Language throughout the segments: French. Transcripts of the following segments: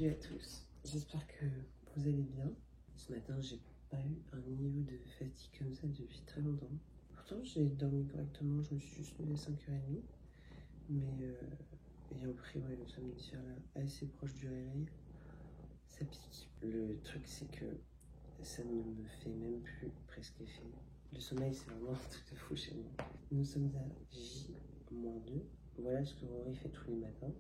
Salut à tous, j'espère que vous allez bien. Ce matin, j'ai pas eu un niveau de fatigue comme ça depuis très longtemps. Pourtant, j'ai dormi correctement, je me suis juste levée à 5h30. Mais ayant pris le somnifère là assez proche du réveil, ça pique. Le truc, c'est que ça ne me fait même plus presque effet. Le sommeil, c'est vraiment un truc de fou chez moi. Nous sommes à J-2. Voilà ce que Rory fait tous les matins.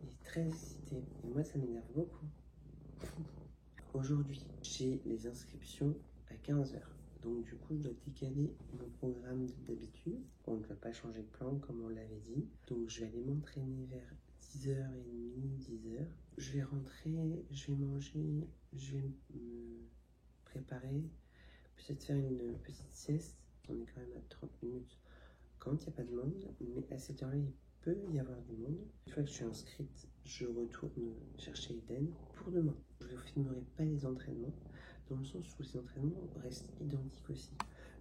Il est très excité et moi ça m'énerve beaucoup. Aujourd'hui, j'ai les inscriptions à 15h. Donc du coup, je dois décaler mon programme d'habitude. On ne va pas changer de plan comme on l'avait dit. Donc je vais aller m'entraîner vers 10h30, 10h. Je vais rentrer, je vais manger, je vais me préparer. Peut-être faire une petite sieste. On est quand même à 30 minutes quand il n'y a pas de monde. Mais à cette heure-là, il peut y avoir du monde. Une fois que je suis inscrite, je retourne chercher Eden pour demain. Je ne vous filmerai pas les entraînements, dans le sens où les entraînements restent identiques aussi.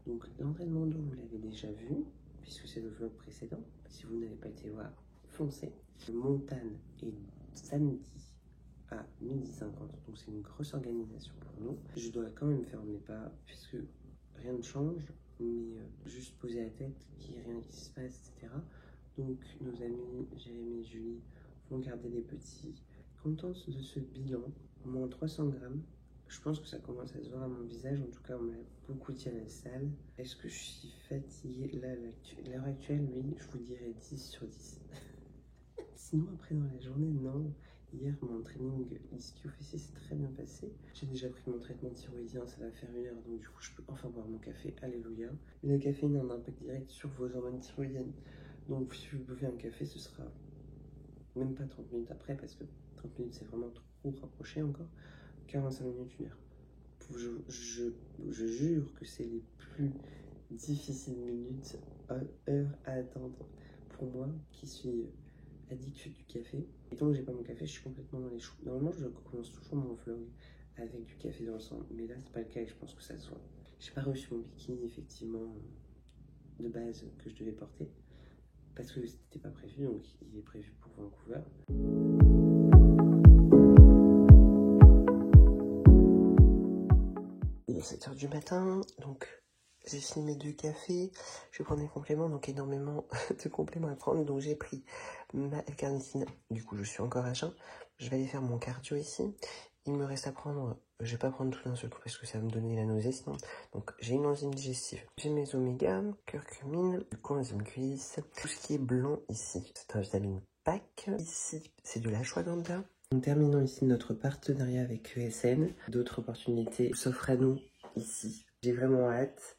Donc l'entraînement d'eau, vous l'avez déjà vu, puisque c'est le vlog précédent. Si vous n'avez pas été voir, foncez. Le montagne est samedi à 12h50, donc c'est une grosse organisation pour nous. Je dois quand même faire mes pas, puisque rien ne change, mais juste poser la tête, qu'il n'y ait rien qui se passe, etc. Donc nos amis Jérémy et Julie vont garder les petits. Contente de ce bilan, au moins 300 grammes. Je pense que ça commence à se voir à mon visage, en tout cas on m'a beaucoup dit à la salle. Est-ce que je suis fatiguée? Là, à l'heure actuelle, oui, je vous dirais 10 sur 10. Sinon après dans la journée, non. Hier mon training ischio fessier s'est très bien passé. J'ai déjà pris mon traitement thyroïdien, ça va faire 1 heure, donc du coup je peux enfin boire mon café, alléluia. Mais le café a un impact direct sur vos hormones thyroïdiennes. Donc si vous buvez un café, ce sera même pas 30 minutes après, parce que 30 minutes c'est vraiment trop rapproché encore. 45 minutes, 1 heure. Je jure que c'est les plus difficiles minutes, heures à attendre pour moi qui suis addict du café. Et tant que j'ai pas mon café, je suis complètement dans les choux. Normalement, je commence toujours mon vlog avec du café dans le sang, mais là c'est pas le cas et je pense que ça se voit. J'ai pas reçu mon bikini effectivement de base que je devais porter parce que c'était pas prévu, donc il est prévu pour Vancouver. Il est 7h du matin, donc j'ai fini mes 2 cafés. Je vais prendre des compléments, donc énormément de compléments à prendre. Donc j'ai pris ma L-carnitine, du coup je suis encore à jeun. Je vais aller faire mon cardio ici. Il me reste à prendre, je vais pas prendre tout d'un seul coup parce que ça va me donner la nausée sinon. Donc j'ai une enzyme digestive, j'ai mes oméga, curcumine, du coenzyme Q10, tout ce qui est blanc ici. C'est un vitamine PAC. Ici c'est de l'ashwagandha. En terminant ici notre partenariat avec ESN, d'autres opportunités s'offrent à nous ici. J'ai vraiment hâte,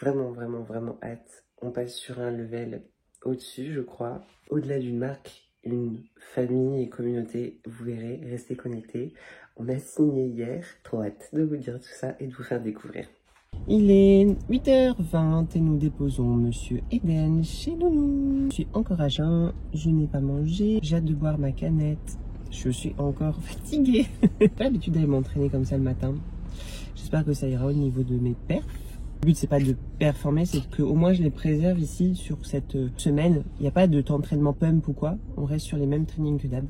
vraiment hâte. On passe sur un level au-dessus, je crois. Au-delà d'une marque, une famille et communauté, vous verrez, restez connectés. On a signé hier, trop hâte de vous dire tout ça et de vous faire découvrir. Il est 8h20 et nous déposons Monsieur Eden chez nous. Je suis encore à jeun, je n'ai pas mangé, j'ai hâte de boire ma canette. Je suis encore fatiguée. J'ai pas l'habitude d'aller m'entraîner comme ça le matin. J'espère que ça ira au niveau de mes perfs. Le but c'est pas de performer, c'est que au moins je les préserve ici sur cette semaine. Il n'y a pas de temps d'entraînement pump ou quoi. On reste sur les mêmes trainings que d'hab.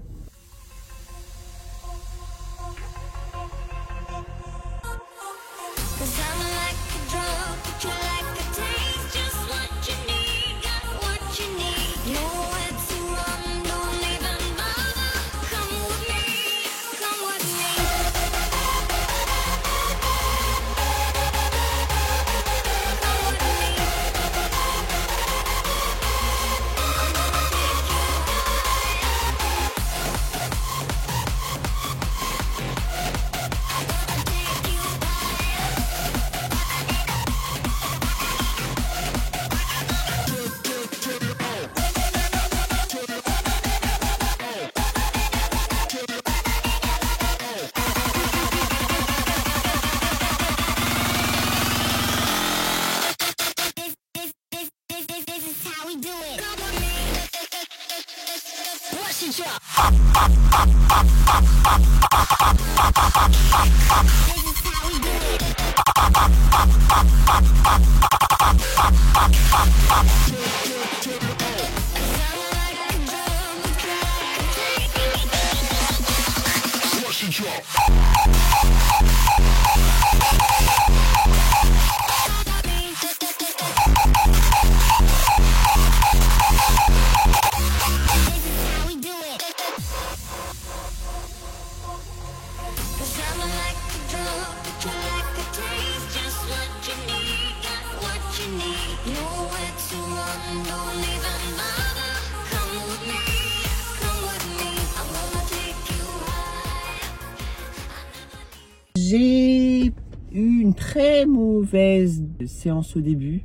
J'ai eu une très mauvaise séance au début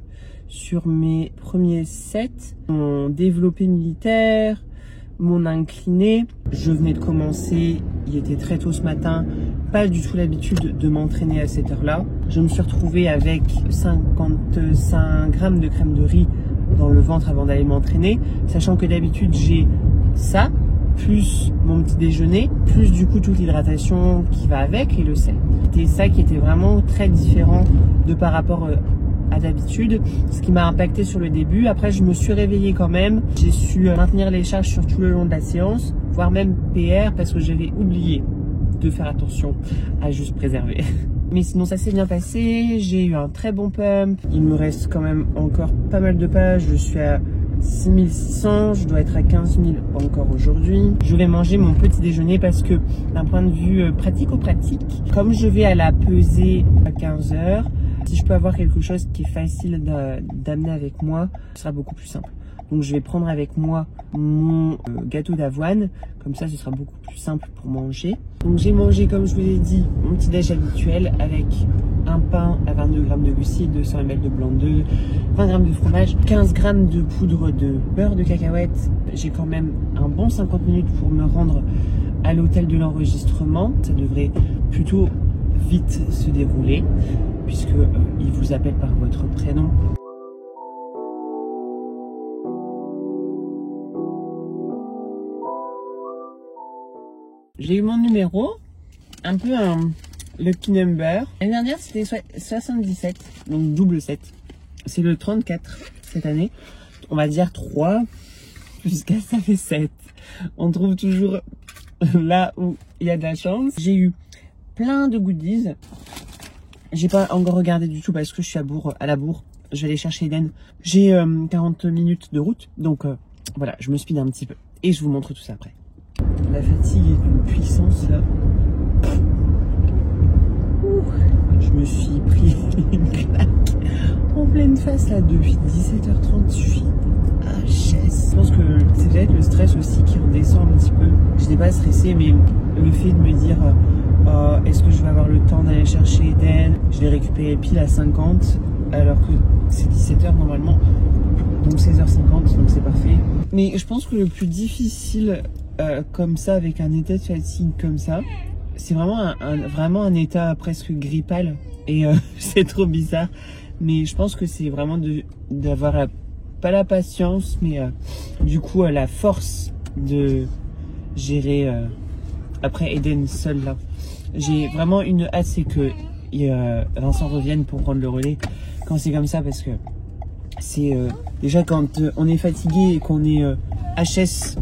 sur mes premiers sets. Mon développé militaire, mon incliné. Je venais de commencer, il était très tôt ce matin, pas du tout l'habitude de m'entraîner à cette heure-là. Je me suis retrouvée avec 55 grammes de crème de riz dans le ventre avant d'aller m'entraîner, sachant que d'habitude j'ai ça, plus mon petit déjeuner, plus du coup toute l'hydratation qui va avec et le sel. C'était ça qui était vraiment très différent de par rapport à d'habitude, ce qui m'a impacté sur le début. Après je me suis réveillée quand même, j'ai su maintenir les charges sur tout le long de la séance, voire même PR parce que j'avais oublié de faire attention à juste préserver. Mais sinon ça s'est bien passé, j'ai eu un très bon pump, il me reste quand même encore pas mal de pas, je suis à 6600, je dois être à 15 000 encore aujourd'hui. Je vais manger mon petit déjeuner parce que d'un point de vue pratico-pratique, comme je vais à la pesée à 15 h, si je peux avoir quelque chose qui est facile d'amener avec moi, ce sera beaucoup plus simple. Donc je vais prendre avec moi mon gâteau d'avoine, comme ça ce sera beaucoup plus simple pour manger. Donc j'ai mangé, comme je vous l'ai dit, mon petit déj habituel avec un pain à 22 g de glucides, 200 ml de blanc d'œuf, 20 g de fromage, 15 g de poudre de beurre de cacahuète. J'ai quand même un bon 50 minutes pour me rendre à l'hôtel de l'enregistrement. Ça devrait plutôt vite se dérouler puisque il vous appelle par votre prénom. J'ai eu mon numéro, un peu un lucky number. L'année dernière, c'était 77, donc double 7. C'est le 34 cette année. On va dire 3, jusqu'à ça fait 7. On trouve toujours là où il y a de la chance. J'ai eu plein de goodies. J'ai pas encore regardé du tout parce que je suis à la bourre. Je vais aller chercher Eden. J'ai 40 minutes de route, donc voilà, je me speed un petit peu. Et je vous montre tout ça après. La fatigue est d'une puissance là. Je me suis pris une claque en pleine face là depuis 17h30. Je suis HS. Je pense que c'est peut-être le stress aussi qui redescend un petit peu. Je n'étais pas stressée, mais le fait de me dire est-ce que je vais avoir le temps d'aller chercher Eden, je l'ai récupéré pile à 50 alors que c'est 17h normalement, donc 16h50, donc c'est parfait. Mais je pense que le plus difficile comme ça, avec un état de fatigue comme ça, c'est vraiment vraiment un état presque grippal et c'est trop bizarre, mais je pense que c'est vraiment d'avoir pas la patience mais du coup la force de gérer après Eden seul là. J'ai vraiment une hâte, c'est que Vincent revienne pour prendre le relais quand c'est comme ça, parce que c'est déjà quand on est fatigué et qu'on est HS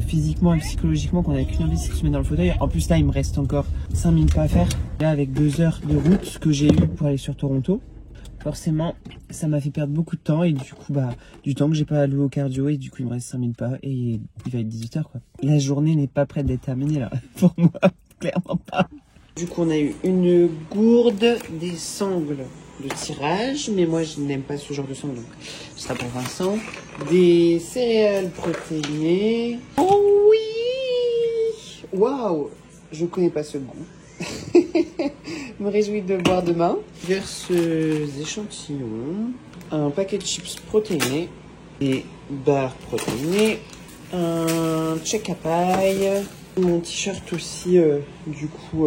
physiquement et psychologiquement, qu'on a qu'une envie, c'est de se mettre dans le fauteuil. En plus là il me reste encore 5000 pas à faire là avec 2 heures de route que j'ai eu pour aller sur Toronto. Forcément ça m'a fait perdre beaucoup de temps et du coup du temps que j'ai pas alloué au cardio, et du coup il me reste 5000 pas et il va être 18h quoi. La journée n'est pas prête d'être terminée là pour moi, clairement pas. Du coup on a eu une gourde, des sangles de tirage, mais moi je n'aime pas ce genre de sangles, donc ce sera pour Vincent. Des céréales protéinées. Oh oui, waouh, je connais pas ce goût. Je me réjouis de le boire demain. Diverses échantillons, un paquet de chips protéinés, des barres protéinées, un check à paille, mon t-shirt aussi du coup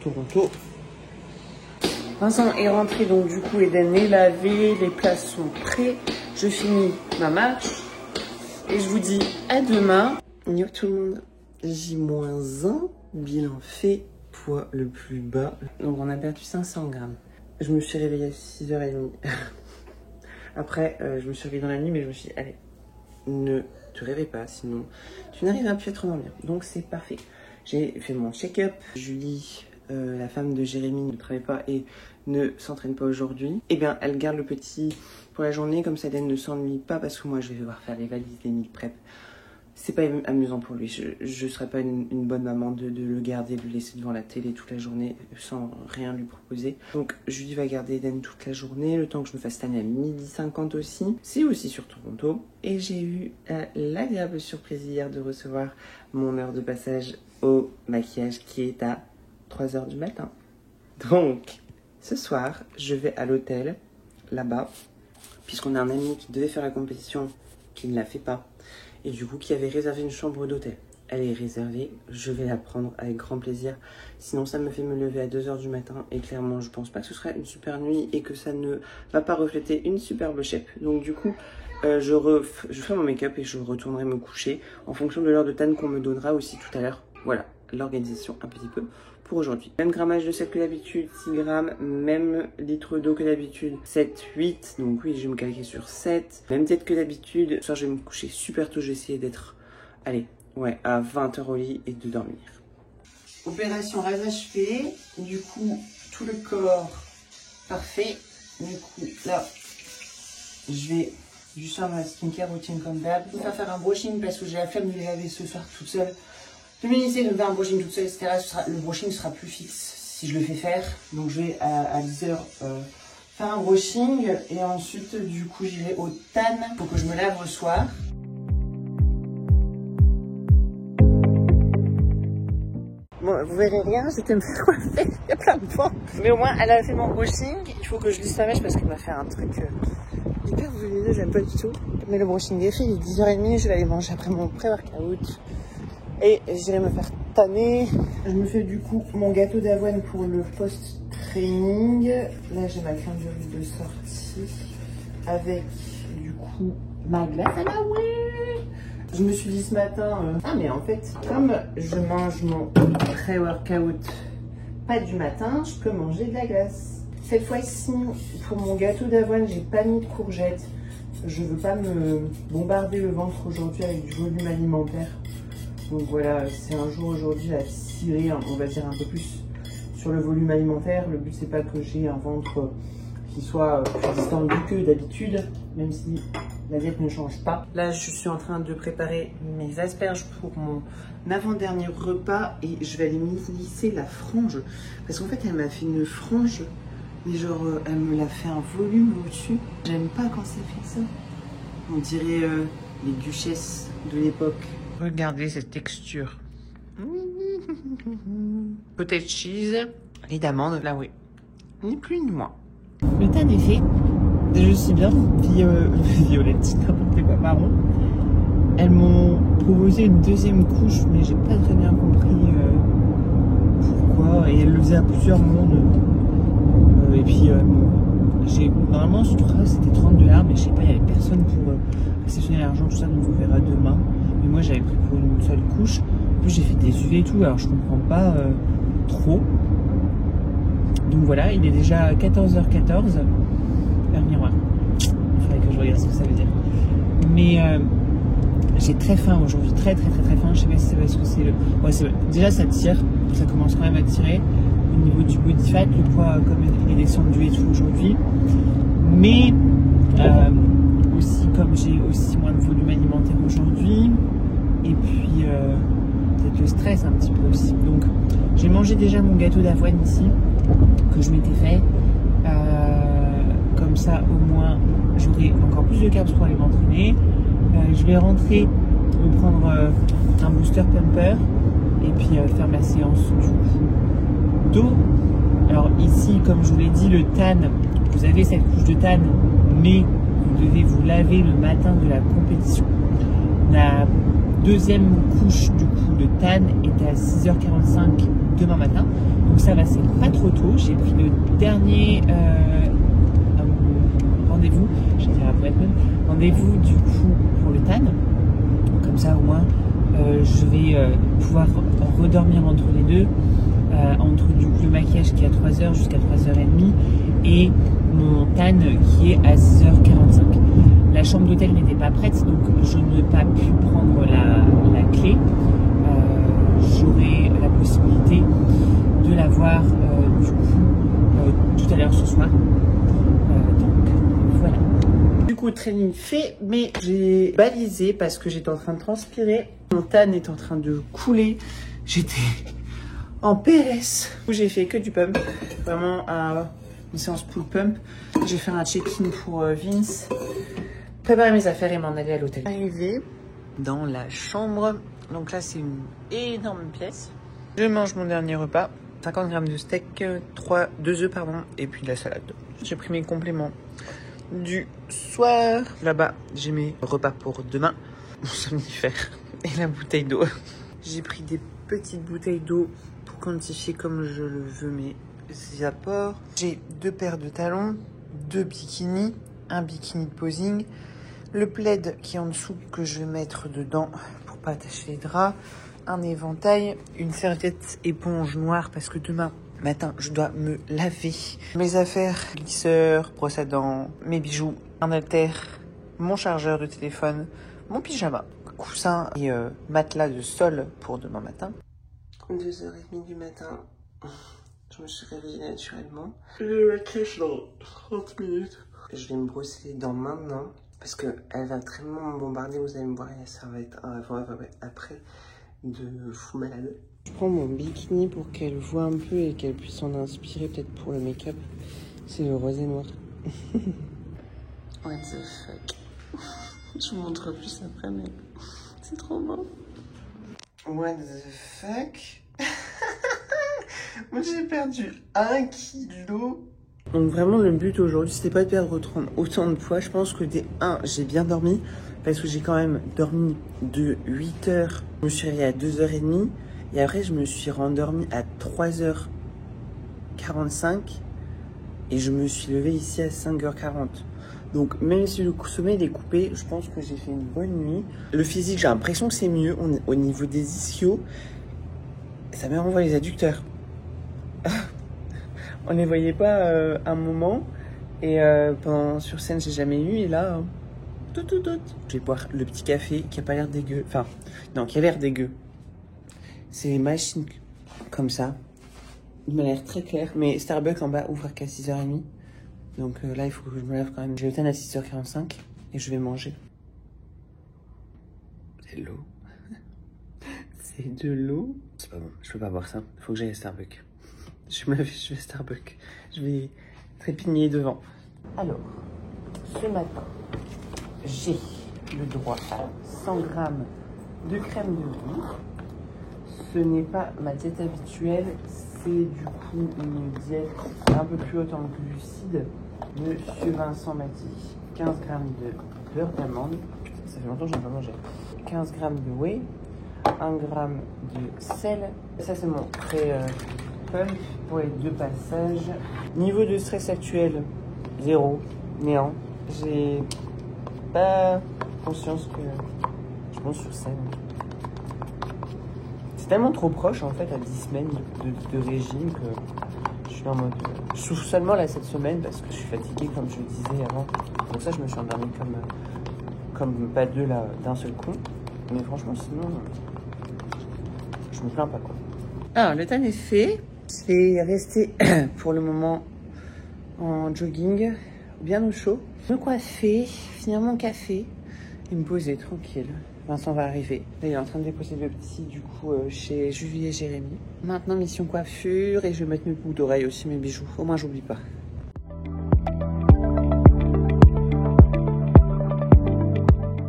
Toronto. Vincent est rentré, donc du coup Eden est lavé, les plats sont prêts, je finis ma marche et je vous dis à demain. Yo tout le monde, J-1, bilan fait, poids le plus bas, donc on a perdu 500 grammes. Je me suis réveillée à 6h30. Après je me suis réveillée dans la nuit, mais je me suis dit allez, ne te réveille pas, sinon tu n'arriveras plus à te rendormir, donc c'est parfait. J'ai fait mon check-up. Julie, la femme de Jérémy, ne travaille pas et ne s'entraîne pas aujourd'hui. Et bien elle garde le petit pour la journée, comme ça Eden ne s'ennuie pas, parce que moi je vais devoir faire les valises, les meal prep c'est pas amusant pour lui. Je serais pas une bonne maman de le garder, de le laisser devant la télé toute la journée sans rien lui proposer. Donc Julie va garder Eden toute la journée, le temps que je me fasse tanner à 12h50 aussi. C'est aussi sur Toronto. Et j'ai eu l'agréable surprise hier de recevoir mon heure de passage au maquillage qui est à 3h du matin. Donc ce soir, je vais à l'hôtel, là-bas, puisqu'on a un ami qui devait faire la compétition, qui ne l'a fait pas. Et du coup, qui avait réservé une chambre d'hôtel. Elle est réservée, je vais la prendre avec grand plaisir. Sinon, ça me fait me lever à 2h du matin. Et clairement, je pense pas que ce sera une super nuit et que ça ne va pas refléter une superbe shape. Donc du coup, je fais mon make-up et je retournerai me coucher en fonction de l'heure de tan qu'on me donnera aussi tout à l'heure. Voilà, l'organisation un petit peu pour aujourd'hui. Même grammage de sel que d'habitude, 6 grammes, même litre d'eau que d'habitude, 7, 8, donc oui, je vais me calquer sur 7. Même tête que d'habitude, ce soir je vais me coucher super tôt, je vais essayer d'être, allez, ouais, à 20h au lit et de dormir. Opération rasage fait, du coup, tout le corps parfait. Du coup, là, je vais juste faire ma skincare routine comme d'hab. Je vais faire un brushing parce que j'ai la flemme de les laver ce soir toute seule. Je vais essayer de me faire un brushing toute seule, etc. Le brushing sera plus fixe si je le fais faire. Donc je vais à 10h faire un brushing. Et ensuite, du coup, j'irai au tan pour que je me lave le soir. Bon, vous verrez rien, j'étais me faire coiffer, il y a plein de vent. Mais au moins, elle a fait mon brushing. Il faut que je lisse sa mèche parce qu'elle m'a fait un truc hyper volumineux, j'aime pas du tout. Mais le brushing est fait, il est 10h30, je vais aller manger après mon pré-workout. Et j'irai me faire tanner. Je me fais du coup mon gâteau d'avoine pour le post-training. Là, j'ai ma crème de riz de sortie. Avec du coup ma glace à la ouais. Je me suis dit ce matin, ah mais en fait, comme je mange mon pré-workout pas du matin, je peux manger de la glace. Cette fois-ci, pour mon gâteau d'avoine, j'ai pas mis de courgettes. Je veux pas me bombarder le ventre aujourd'hui avec du volume alimentaire. Donc voilà, c'est un jour aujourd'hui à tirer, on va dire un peu plus sur le volume alimentaire. Le but c'est pas que j'ai un ventre qui soit plus distendu que d'habitude, même si la diète ne change pas. Là, je suis en train de préparer mes asperges pour mon avant-dernier repas et je vais aller lisser la frange. Parce qu'en fait, elle m'a fait une frange, mais genre, elle me l'a fait un volume au-dessus. J'aime pas quand ça fait ça. On dirait les duchesses de l'époque. Regardez cette texture. Cottage cheese et d'amande, là oui. Ni plus ni moins. Le tan est fait. Je suis bien violette, n'importe quoi, marron. Elles m'ont proposé une deuxième couche, mais j'ai pas très bien compris pourquoi. Et elles le faisaient à plusieurs mondes. Et puis, normalement, ce truc-là, c'était 30$, mais je sais pas, il y avait personne pour réceptionner l'argent, tout ça, donc on verra demain. Mais moi, j'avais pris pour une seule couche. En plus, j'ai fait des UV et tout, alors je comprends pas trop. Donc voilà, il est déjà 14h14. Heure miroir. Il faudrait que je regarde ce que ça veut dire. Mais j'ai très faim aujourd'hui, très faim. Je sais pas si c'est parce que c'est le... Ouais, déjà, ça tire, ça commence quand même à tirer. Au niveau du body fat, le poids comme il est descendu et tout aujourd'hui. Mais aussi, comme j'ai aussi moins de volume alimentaire aujourd'hui, et puis peut-être le stress un petit peu aussi. Donc, j'ai mangé déjà mon gâteau d'avoine ici, que je m'étais fait. Comme ça, au moins, j'aurai encore plus de carbs pour aller m'entraîner. Je vais rentrer, me prendre un booster pumper et puis faire ma séance du coup d'eau. Alors ici, comme je vous l'ai dit, le tan, vous avez cette couche de tan, mais vous devez vous laver le matin de la compétition. La deuxième couche du coup de tan est à 6h45 demain matin. Donc ça va, c'est pas trop tôt. J'ai pris le dernier rendez-vous, je dirais après rendez-vous du coup pour le tan. Comme ça au moins je vais pouvoir redormir entre les deux, entre du coup le maquillage qui est à 3h jusqu'à 3h30 et mon tan qui est à 6h45. La chambre d'hôtel n'était pas prête, donc je n'ai pas pu prendre la clé. J'aurai la possibilité de la voir du coup tout à l'heure ce soir. Donc voilà. Du coup, training fait, mais j'ai balisé parce que j'étais en train de transpirer. Mon tan est en train de couler. J'étais en PLS. J'ai fait que du pump. Vraiment une séance pull pump. J'ai fait un check-in pour Vince. Préparer mes affaires et m'en aller à l'hôtel. Arrivé dans la chambre. Donc là, c'est une énorme pièce. Je mange mon dernier repas. 50 grammes de steak, 2 œufs, pardon, et puis de la salade. J'ai pris mes compléments du soir. Là-bas, j'ai mes repas pour demain. Mon somnifère et la bouteille d'eau. J'ai pris des petites bouteilles d'eau pour quantifier comme je le veux mes apports. J'ai 2 paires de talons, 2 bikinis, un bikini de posing, le plaid qui est en dessous que je vais mettre dedans pour pas attacher les draps, un éventail, une serviette éponge noire parce que demain matin je dois me laver, mes affaires, glisseur, brosse à dents, mes bijoux, un haltère, mon chargeur de téléphone, mon pyjama, coussin et matelas de sol pour demain matin. 2h30 du matin, je me suis réveillée naturellement. Je vais me crèche dans 30 minutes. Je vais me brosser les dents maintenant parce qu'elle va tellement me bombarder, vous allez me voir, ça va être après de fou malade. Je prends mon bikini pour qu'elle voit un peu et qu'elle puisse en inspirer peut-être pour le make-up. C'est le rosé noir. What the fuck. Je vous montre plus après, mais c'est trop beau. What the fuck. Moi j'ai perdu 1 kilo. Donc vraiment le but aujourd'hui c'était pas de perdre autant de poids. Je pense que dès 1 j'ai bien dormi. Parce que j'ai quand même dormi de 8h. Je me suis réveillée à 2h30. Et après je me suis rendormie à 3h45. Et je me suis levée ici à 5h40. Donc même si le sommeil est coupé, je pense que j'ai fait une bonne nuit. Le physique, j'ai l'impression que c'est mieux. Au niveau des ischios, ça me renvoie les adducteurs. On les voyait pas un moment. Et sur scène, j'ai jamais eu. Et là, tout. Je vais boire le petit café qui a pas l'air dégueu. Enfin, non, qui a l'air dégueu. C'est les machines comme ça. Il m'a l'air très clair. Mais Starbucks en bas ouvre qu'à 6h30. Donc là, il faut que je me lève quand même. J'ai le temps à 6h45 et je vais manger. C'est de l'eau. C'est de l'eau. C'est pas bon, je peux pas boire ça. Il faut que j'aille à Starbucks. Je me lève, je vais à Starbucks. Je vais trépigner devant. Alors, ce matin, j'ai le droit à 100 grammes de crème de riz. Ce n'est pas ma diète habituelle. C'est du coup une diète un peu plus haute en glucides. Monsieur Vincent m'a dit 15 grammes de beurre d'amande. Ça fait longtemps que je n'ai pas mangé. 15 grammes de whey. 1 gramme de sel. Ça, c'est mon pré-pump pour les 2 passages. Niveau de stress actuel, 0, néant. J'ai pas conscience que je monte sur scène. C'est tellement trop proche, en fait, à 10 semaines de régime que je suis en mode... Je souffre seulement là cette semaine parce que je suis fatiguée, comme je le disais avant. Donc ça, je me suis endormie comme pas deux là d'un seul coup. Mais franchement, sinon, je me plains pas, quoi. Alors, le tan est fait. Je vais rester pour le moment en jogging, bien au chaud. Me coiffer, finir mon café et me poser tranquille. Vincent va arriver. Là, il est en train de déposer le petit, du coup, chez Julie et Jérémy. Maintenant, mission coiffure et je vais mettre mes boucles d'oreilles aussi, mes bijoux. Au moins, j'oublie pas.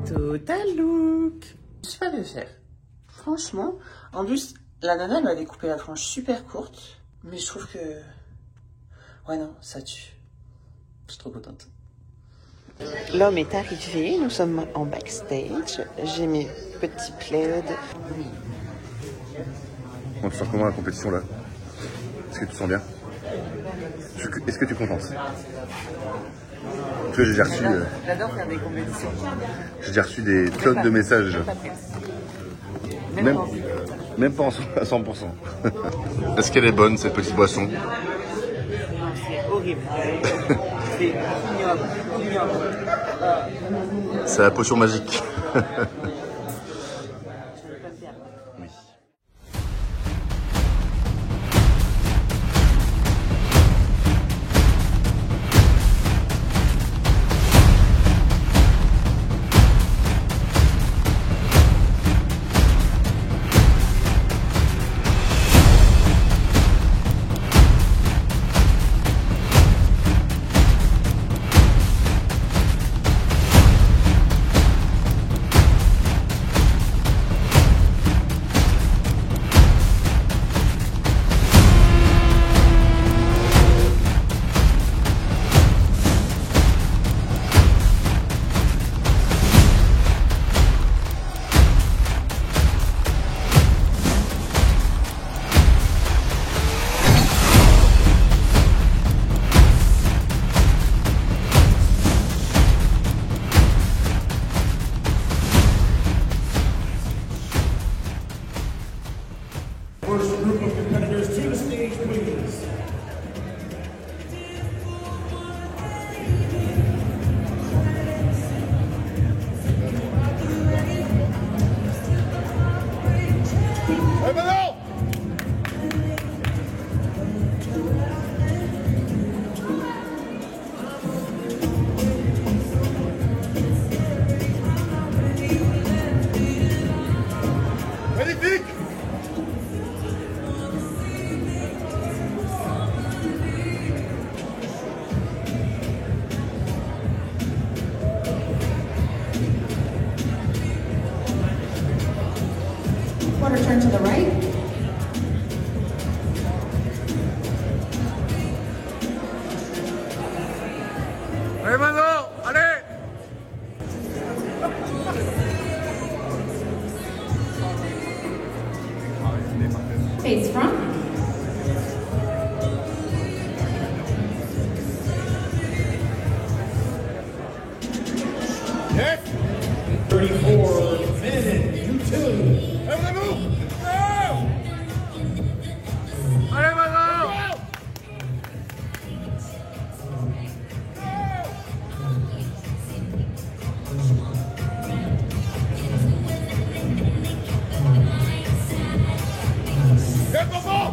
Total look. Je sais pas le faire. Franchement, en plus, la nana elle m'a découpé la tranche super courte. Mais je trouve que... Ouais, non, ça tue. Je suis trop contente. L'homme est arrivé, nous sommes en backstage. J'ai mes petits plaids. On te sent comment la compétition là? Est-ce que tu te sens bien? Est-ce que tu compenses? Tu vois, j'ai déjà reçu... J'adore faire des compétitions. J'ai déjà reçu des tonnes de messages. Même pas à 100%. Est-ce qu'elle est bonne cette petite boisson? C'est horrible. C'est ignoble. C'est la potion magique. Quarter turn to the right. Allez, Manon, allez! Face front. Yes! 34 minutes, you two. Allez, Manon! Allez, Manon! Viens, Manon!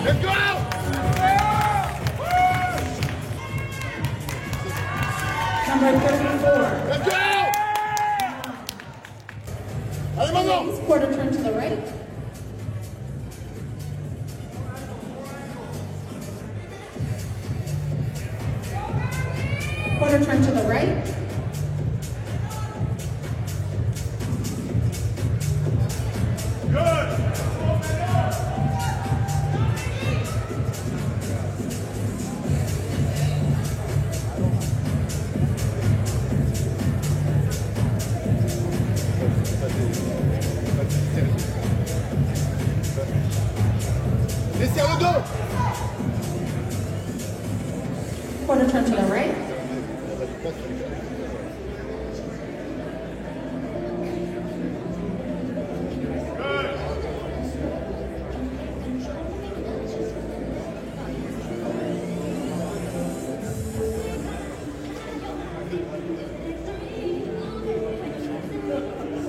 Let's go! Number 34. Let's go! Allez, Manon! Quarter turn to the right. Quarter turn to the right. Desserre le dos! Quarter turn to the right.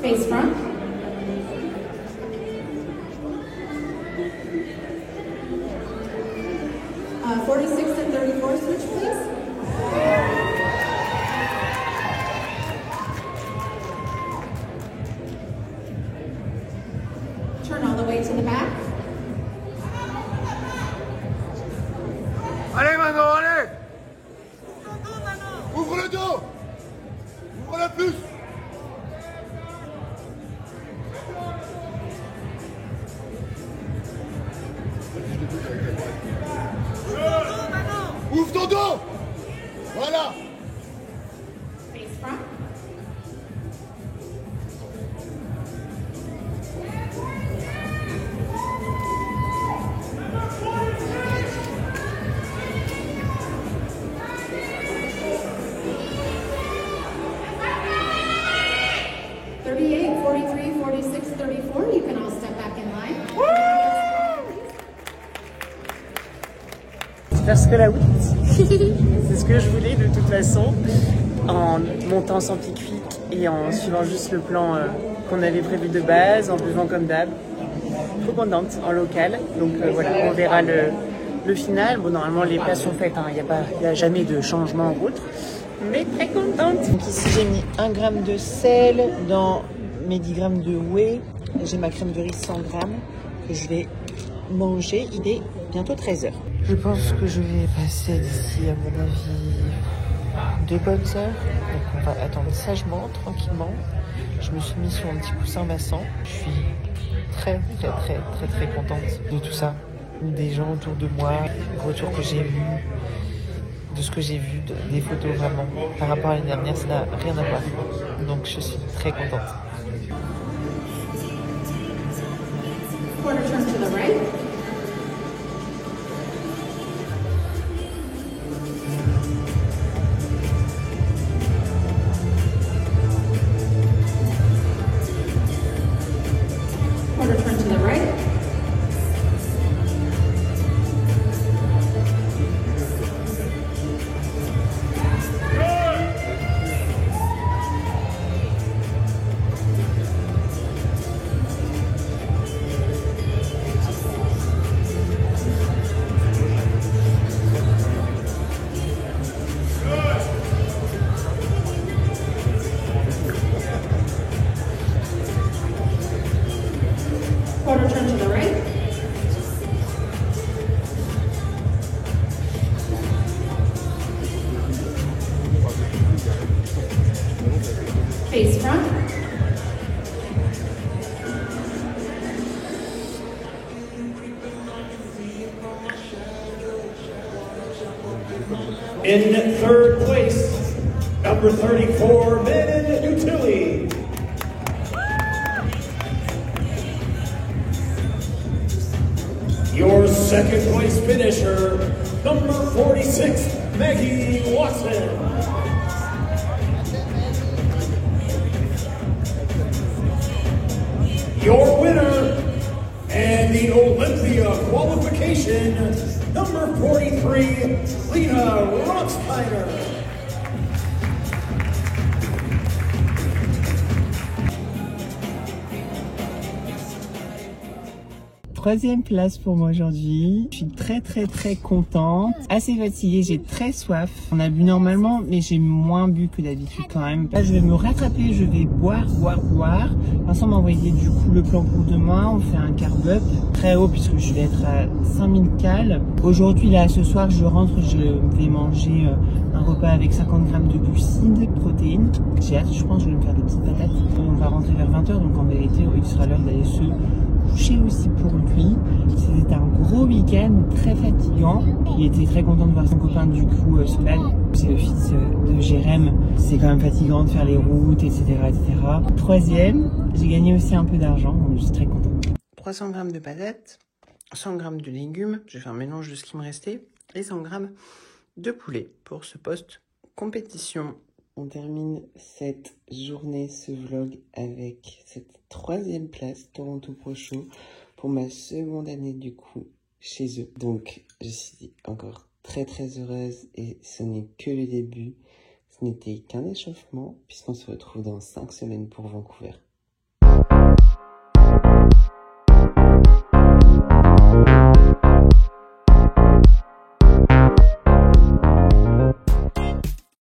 Face front. Uh, 46 and 34 switch, please. Turn all the way to the back. Allez, Manon, allez! Ouvre le dos! Ouvre la plus! Ouvre ton dos! Voilà! Face front. You can all step back in line. Parce que la route, c'est ce que je voulais de toute façon, en montant sans pique-pique et en suivant juste le plan qu'on avait prévu de base, en buvant comme d'hab. Trop contente en local, donc voilà, on verra le final. Bon, normalement les places sont faites, il n'y a jamais de changement en route, mais très contente. Donc ici j'ai mis 1 g de sel dans mes 10 g de whey. J'ai ma crème de riz 100 g que je vais manger. Il est bientôt 13h. Je pense que je vais passer d'ici, à mon avis, 2 bonnes heures. Donc on va attendre sagement, tranquillement. Je me suis mis sur un petit coussin massant. Je suis très contente de tout ça. Des gens autour de moi, les retours que j'ai eus, de ce que j'ai vu, des photos vraiment. Par rapport à l'année dernière, ça n'a rien à voir. Donc je suis très contente. Quarter turn to the right. quarter turn to the right. Face front. In third place, number 34, Menon Utili. Your second place finisher, number 46, Maggie Watson. Your winner and the Olympia qualification, number 43, Lena Rothsteiner. Troisième place pour moi aujourd'hui. Je suis très contente. Assez fatiguée, j'ai très soif. On a bu normalement, mais j'ai moins bu que d'habitude quand même. Là, je vais me rattraper, je vais boire. Vincent m'a envoyé du coup le plan pour demain. On fait un carb up très haut puisque je vais être à 5000 cales. Aujourd'hui, là, ce soir, je rentre, je vais manger un repas avec 50 grammes de glucides, protéines. J'ai hâte, je pense que je vais me faire des petites patates. On va rentrer vers 20h, donc en vérité, il sera l'heure d'aller se coucher aussi pour lui. C'était un gros week-end très fatigant. Il était très content de voir son copain du coup Solal. C'est le fils de Jérém. C'est quand même fatigant de faire les routes, etc. Troisième, j'ai gagné aussi un peu d'argent, donc je suis très content. 300 grammes de patates, 100 grammes de légumes, je vais faire un mélange de ce qui me restait, et 100 grammes de poulet pour ce post compétition. On termine cette journée, ce vlog, avec cette troisième place Toronto Pro Show pour ma seconde année du coup chez eux. Donc je suis encore très heureuse et ce n'est que le début. Ce n'était qu'un échauffement puisqu'on se retrouve dans 5 semaines pour Vancouver.